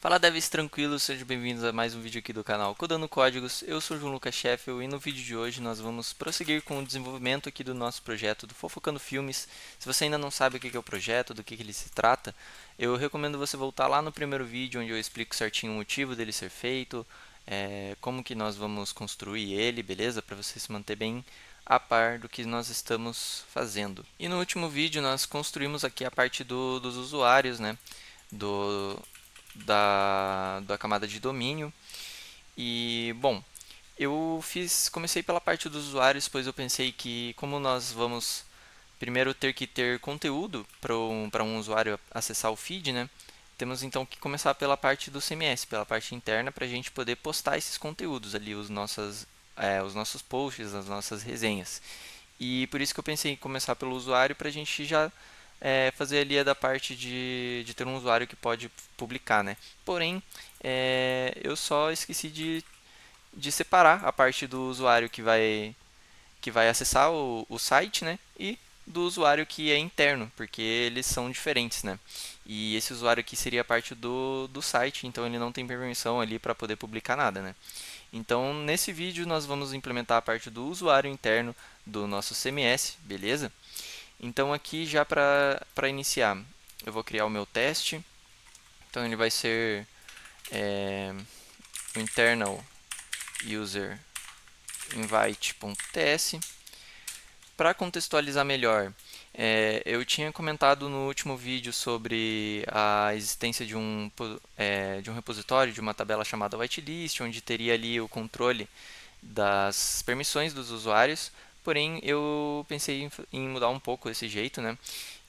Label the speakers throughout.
Speaker 1: Fala devs tranquilos, sejam bem-vindos a mais um vídeo aqui do canal Codando Códigos. Eu sou o João Lucas Sheffield e no vídeo de hoje nós vamos prosseguir com o desenvolvimento aqui do nosso projeto do Fofocando Filmes. Se você ainda não sabe o que é o projeto, do que ele se trata, eu recomendo você voltar lá no primeiro vídeo onde eu explico certinho o motivo dele ser feito, como que nós vamos construir ele, beleza? Para você se manter bem a par do que nós estamos fazendo. E no último vídeo nós construímos aqui a parte dos usuários, né? Do, da camada de domínio. E, bom, comecei pela parte dos usuários, pois eu pensei que como nós vamos primeiro ter que ter conteúdo para um usuário acessar o feed, né? Temos então que começar pela parte do CMS, pela parte interna, para a gente poder postar esses conteúdos ali, os nossos posts, as nossas resenhas. E por isso que eu pensei em começar pelo usuário para a gente já fazer ali a da parte de ter um usuário que pode publicar, né? Porém, eu só esqueci de separar a parte do usuário que vai acessar o site, né? E do usuário que é interno, porque eles são diferentes, né? E esse usuário aqui seria a parte do site, então ele não tem permissão ali para poder publicar nada, né? Então, nesse vídeo nós vamos implementar a parte do usuário interno do nosso CMS, beleza? Então, aqui já para iniciar, eu vou criar o meu teste. Então, ele vai ser o internal user invite.ts. Para contextualizar melhor, eu tinha comentado no último vídeo sobre a existência de um repositório, de uma tabela chamada whitelist, onde teria ali o controle das permissões dos usuários, porém eu pensei em mudar um pouco esse jeito, né?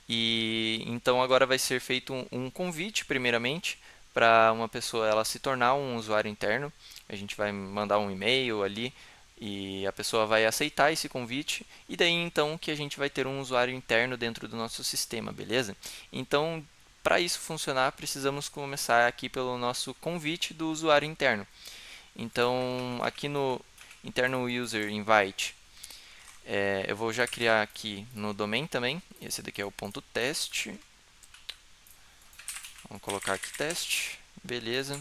Speaker 1: E então agora vai ser feito um convite primeiramente para uma pessoa ela se tornar um usuário interno. A gente vai mandar um e-mail ali e a pessoa vai aceitar esse convite e daí então que a gente vai ter um usuário interno dentro do nosso sistema, beleza? Então, para isso funcionar, precisamos começar aqui pelo nosso convite do usuário interno. Então, aqui no internal user invite, eu vou já criar aqui no domain também. Esse daqui é o ponto teste. Vamos colocar aqui teste, beleza.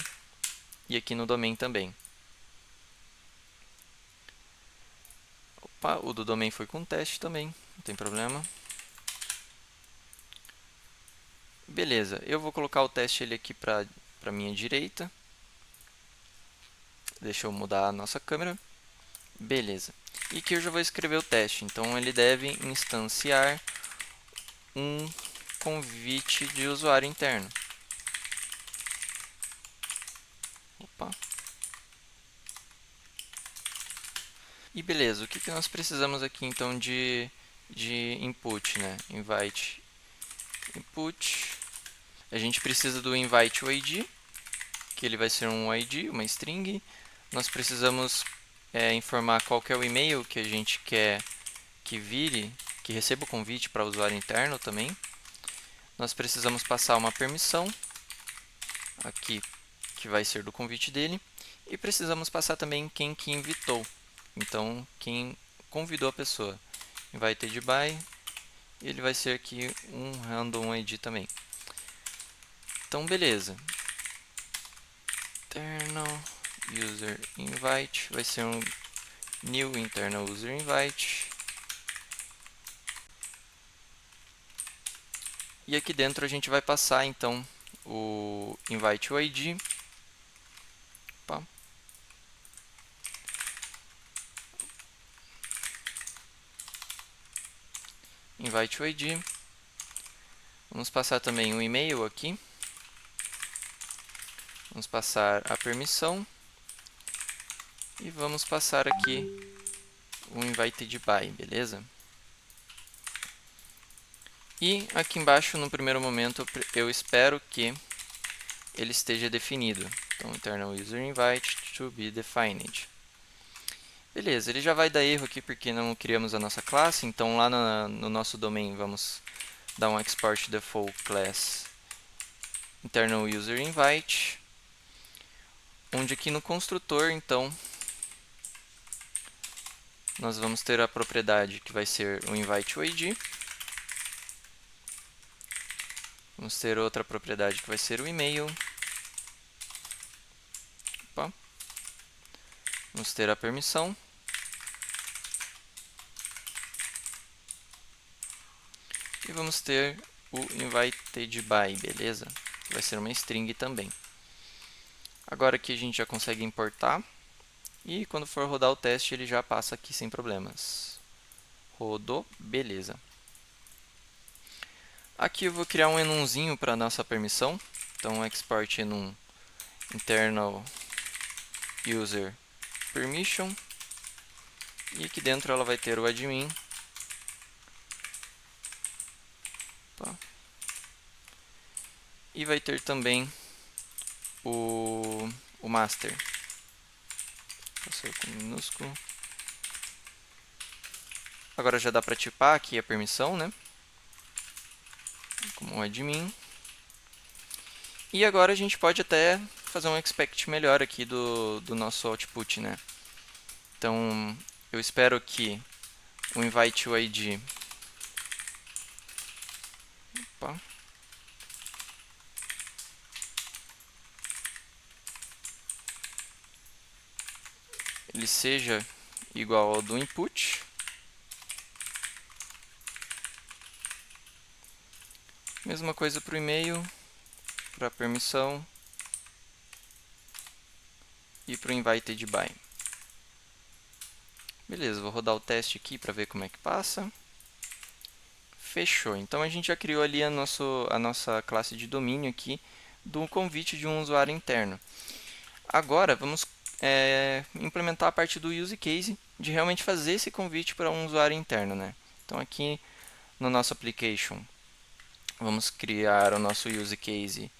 Speaker 1: E aqui no domain também. Opa, o do domain foi com teste também, não tem problema. Beleza, eu vou colocar o teste ele aqui para minha direita. Deixa eu mudar a nossa câmera. Beleza. E aqui eu já vou escrever o teste. Então ele deve instanciar um convite de usuário interno. Opa. E beleza, o que nós precisamos aqui então de input, né? Invite input. A gente precisa do invite ID, que ele vai ser um ID, uma string. Nós precisamos informar qual que é o e-mail que a gente quer que vire, que receba o convite para o usuário interno também. Nós precisamos passar uma permissão aqui, que vai ser do convite dele. E precisamos passar também quem que invitou. Então, quem convidou a pessoa. Invited by, e ele vai ser aqui um random ID também. Então, beleza. Internal user invite vai ser um new internal user invite. E aqui dentro a gente vai passar então o invite ID. Opa. Invite ID. Vamos passar também um e-mail aqui. Vamos passar a permissão. E vamos passar aqui o invited by, beleza? E aqui embaixo, no primeiro momento, eu espero que ele esteja definido. Então, internal user invite to be defined. Beleza, ele já vai dar erro aqui porque não criamos a nossa classe. Então, lá no nosso domain, vamos dar um export default class internal user invite. Onde aqui no construtor, então, nós vamos ter a propriedade que vai ser o invite ID. Vamos ter outra propriedade que vai ser o e-mail. Vamos ter a permissão. E vamos ter o invitedBy, beleza? Vai ser uma string também. Agora aqui a gente já consegue importar. E quando for rodar o teste, ele já passa aqui sem problemas. Rodou, beleza. Aqui eu vou criar um enumzinho para nossa permissão. Então, export enum internal user permission. E aqui dentro ela vai ter o admin. Opa. E vai ter também o master. Passou com minúsculo. Agora já dá para tipar aqui a permissão, né? Como um admin. E agora a gente pode até fazer um expect melhor aqui do nosso output, né? Então, eu espero que o invite UID ele seja igual ao do input. Mesma coisa para o e-mail, para a permissão e para o invitedBy. Beleza, vou rodar o teste aqui para ver como é que passa. Fechou. Então a gente já criou ali a nossa classe de domínio aqui do convite de um usuário interno. Agora vamos implementar a parte do use case de realmente fazer esse convite para um usuário interno, né? Então aqui no nosso application vamos criar o nosso use case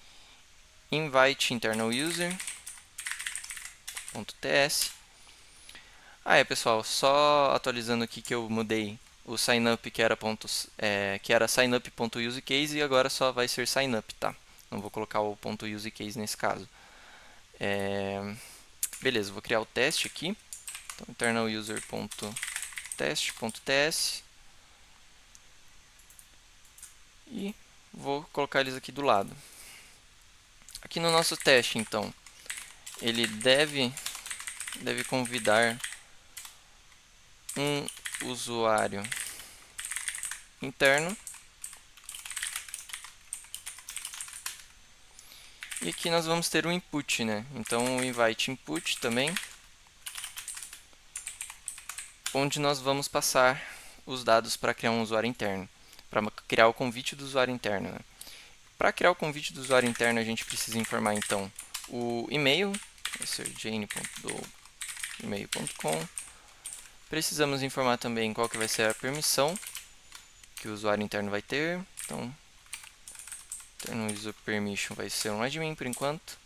Speaker 1: invite internal user.ts. Pessoal, só atualizando aqui que eu mudei o signup que era signup.usecase e agora só vai ser signup, tá? Não vou colocar o .usecase nesse caso. Beleza, vou criar o teste aqui. Então, internal user.test.ts e vou colocar eles aqui do lado. Aqui no nosso teste, então, ele deve convidar um usuário interno. E aqui nós vamos ter o input, né? Então, o invite input também, onde nós vamos passar os dados para criar um usuário interno, para criar o convite do usuário interno, né? Para criar o convite do usuário interno, a gente precisa informar, então, o e-mail, vai ser jane.email.com. Precisamos informar também qual que vai ser a permissão que o usuário interno vai ter. Então, internal user permission vai ser um admin por enquanto.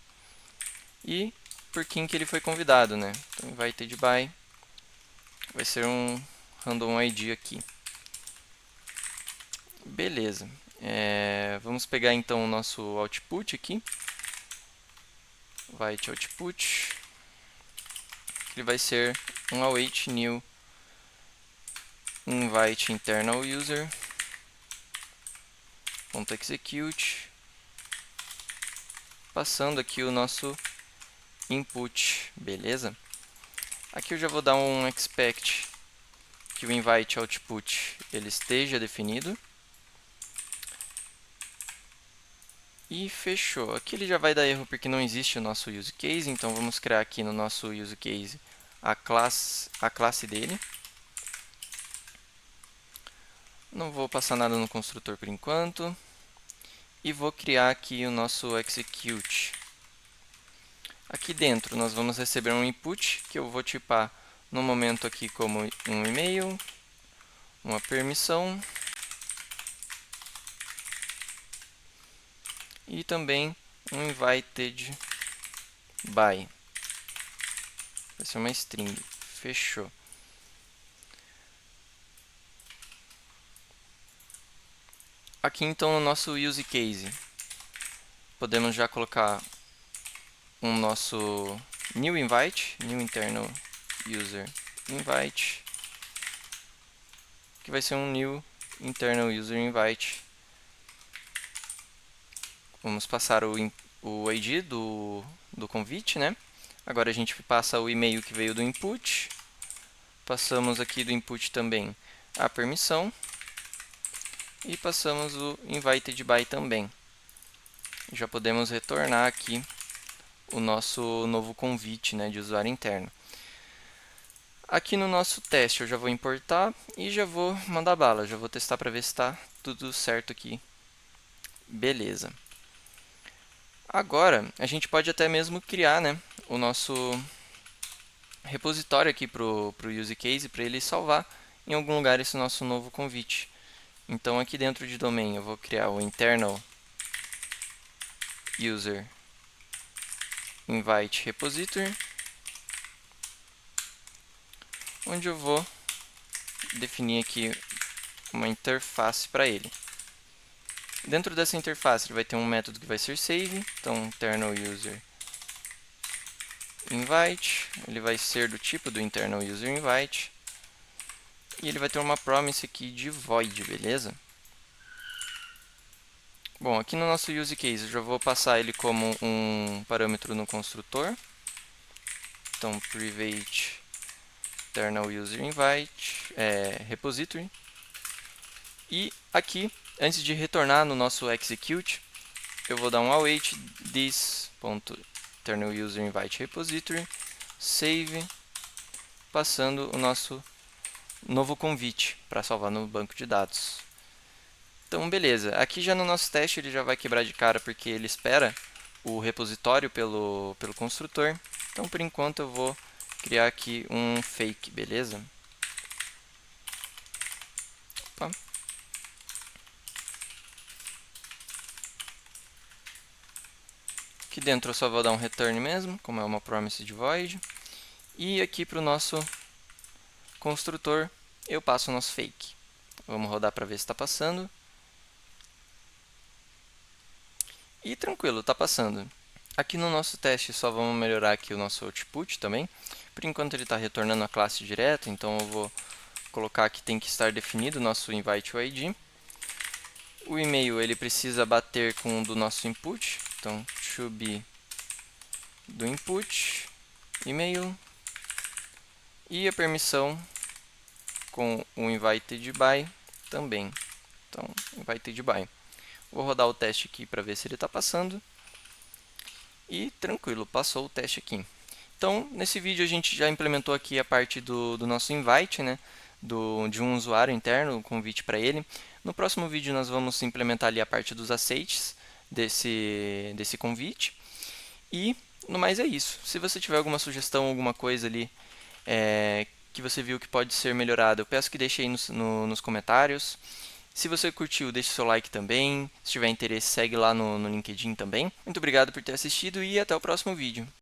Speaker 1: E por quem que ele foi convidado, né? Então, invitedBy vai ser um random ID aqui. Beleza. Vamos pegar então o nosso output aqui. Invite output. Ele vai ser um await new invite internal user .execute, passando aqui o nosso input, beleza? Aqui eu já vou dar um expect que o invite output ele esteja definido. E fechou. Aqui ele já vai dar erro porque não existe o nosso use case, então vamos criar aqui no nosso use case a classe dele. Não vou passar nada no construtor por enquanto. E vou criar aqui o nosso execute. Aqui dentro nós vamos receber um input que eu vou tipar no momento aqui como um e-mail, uma permissão e também um invitedBy. Vai ser uma string. Fechou. Aqui então no nosso use case podemos já colocar um nosso new invite, new internal user invite, que vai ser um new internal user invite. Vamos passar o ID do convite, né? Agora a gente passa o e-mail que veio do input. Passamos aqui do input também a permissão. E passamos o invited by também. Já podemos retornar aqui o nosso novo convite, né, de usuário interno. Aqui no nosso teste eu já vou importar e já vou mandar bala. Já vou testar para ver se está tudo certo aqui. Beleza. Agora a gente pode até mesmo criar, né, o nosso repositório aqui para o use case, para ele salvar em algum lugar esse nosso novo convite. Então aqui dentro de domain eu vou criar o internal user invite repository, onde eu vou definir aqui uma interface para ele. Dentro dessa interface ele vai ter um método que vai ser save, então internal user invite, ele vai ser do tipo do internal user invite, e ele vai ter uma promise aqui de void, beleza? Bom, aqui no nosso use case eu já vou passar ele como um parâmetro no construtor. Então, private internal user invite, repository. E aqui, antes de retornar no nosso execute, eu vou dar um await this.internal user invite repository, save, passando o nosso novo convite para salvar no banco de dados. Então, beleza. Aqui já no nosso teste ele já vai quebrar de cara porque ele espera o repositório pelo construtor. Então, por enquanto, eu vou criar aqui um fake, beleza? Opa. Aqui dentro eu só vou dar um return mesmo, como é uma promise de void. E aqui para o nosso construtor eu passo o nosso fake. Vamos rodar para ver se está passando. E tranquilo, está passando. Aqui no nosso teste só vamos melhorar aqui o nosso output também. Por enquanto ele está retornando a classe direto, então eu vou colocar que tem que estar definido o nosso invite ID. O e-mail ele precisa bater com o do nosso input, então to be do input, e-mail. E a permissão com o invited by também. Então, invited by. Vou rodar o teste aqui para ver se ele está passando. E tranquilo, passou o teste aqui. Então, nesse vídeo a gente já implementou aqui a parte do nosso invite, né? De um usuário interno, o convite para ele. No próximo vídeo nós vamos implementar ali a parte dos aceites desse convite. E, no mais é isso. Se você tiver alguma sugestão, alguma coisa ali que você viu que pode ser melhorado, eu peço que deixe aí nos comentários. Se você curtiu, deixe seu like também. Se tiver interesse, segue lá no LinkedIn também. Muito obrigado por ter assistido e até o próximo vídeo.